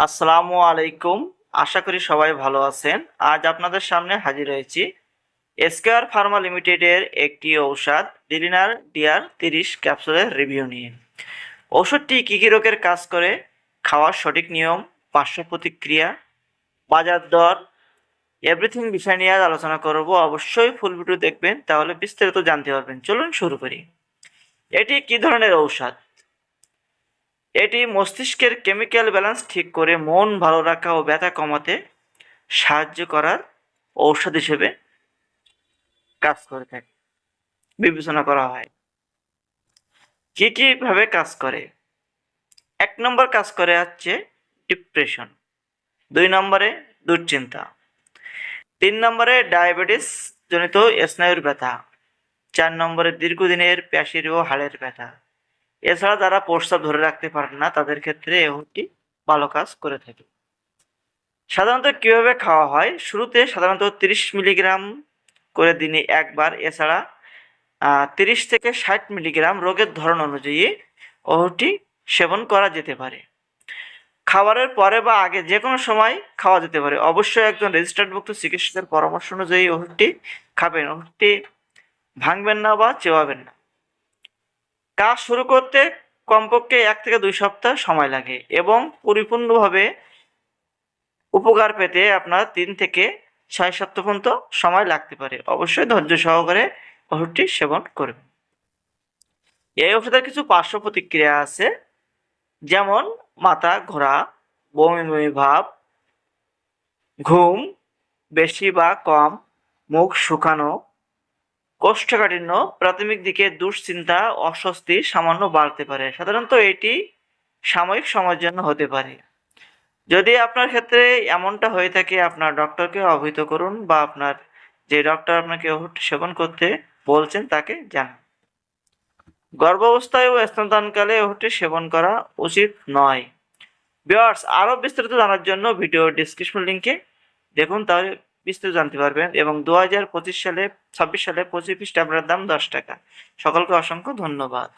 আসসালামু আলাইকুম। আশা করি সবাই ভালো আছেন। আজ আপনাদের সামনে হাজির হয়েছি এসকেআর ফার্মা লিমিটেডের একটি ঔষধ ডিলিনার ডিআর 30 ক্যাপসুলের রিভিউ নিয়ে। ওষুধটি কী কী রোগের কাজ করে, খাওয়ার সঠিক নিয়ম, পার্শ্ব প্রতিক্রিয়া, বাজার দর, এভরিথিং বিষয় নিয়ে আজ আলোচনা করব। অবশ্যই ফুল ভিডিও দেখবেন, তাহলে বিস্তারিত জানতে পারবেন। চলুন শুরু করি। এটি কী ধরনের ঔষধ? এটি মস্তিষ্কের কেমিক্যাল ব্যালেন্স ঠিক করে মন ভালো রাখা ও ব্যথা কমাতে সাহায্য করার ঔষধ হিসেবে কাজ করে থাকে, বিবেচনা করা হয়। কি কিভাবে কাজ করে? 1 নম্বর কাজ করে হচ্ছে ডিপ্রেশন, 2 নম্বরে দুশ্চিন্তা, 3 নম্বরে ডায়াবেটিস জনিত স্নায়ুর ব্যথা, 4 নম্বরে দীর্ঘদিনের পেশির ও হাড়ের ব্যথা। এছাড়া যারা প্রস্রাব ধরে রাখতে পারেন না, তাদের ক্ষেত্রে এই ওষুধটি ভালো কাজ করে থাকে। সাধারণত কিভাবে খাওয়া হয়? শুরুতে সাধারণত 30 মিলিগ্রাম করে দিনে একবার। এছাড়া 30 থেকে 60 মিলিগ্রাম রোগের ধরন অনুযায়ী ওষুধটি সেবন করা যেতে পারে। খাবারের পরে বা আগে যে কোনো সময় খাওয়া যেতে পারে। অবশ্যই একজন রেজিস্টার্ডভুক্ত চিকিৎসকের পরামর্শ অনুযায়ী ওষুধটি খাবেন। ওষুধটি ভাঙবেন না বা চেবাবেন না। কাজ শুরু করতে কমপক্ষে 1 থেকে 2 সপ্তাহ সময় লাগে এবং পরিপূর্ণভাবে উপকার পেতে আপনার 3 থেকে 6 সপ্তাহ পর্যন্ত সময় লাগতে পারে। অবশ্যই ধৈর্য সহকারে ওষুধটি সেবন করবেন। এই ওষুধের কিছু পার্শ্ব প্রতিক্রিয়া আছে, যেমন মাথা ঘোরা, বমি বমি ভাব, ঘুম বেশি বা কম, মুখ শুকানো, কোষ্ঠকাঠিন্য, প্রাথমিক দিকে দুশ্চিন্তা, অস্বস্তি সামান্য বাড়তে পারে। সাধারণত এটি সাময়িক সময়ের জন্য হতে পারে। যদি আপনার ক্ষেত্রে এমনটা হয়ে থাকে, আপনার ডক্টরকে অবহিত করুন বা আপনার যে ডক্টর আপনাকে ওষুধ সেবন করতে বলছেন তাকে জানান। গর্ভাবস্থায় ও স্তনদানকালে ওষুধটি সেবন করা উচিত নয়। ভিউয়ার্স, আরও বিস্তারিত জানার জন্য ভিডিও ডিসক্রিপশন লিঙ্কে দেখুন, তাহলে বিস্তারিত জানতে পারবেন। এবং 2025 সালে 26 সালে 25 পিস ট্যাবলেটের দাম 10 টাকা। সকলকে অসংখ্য ধন্যবাদ।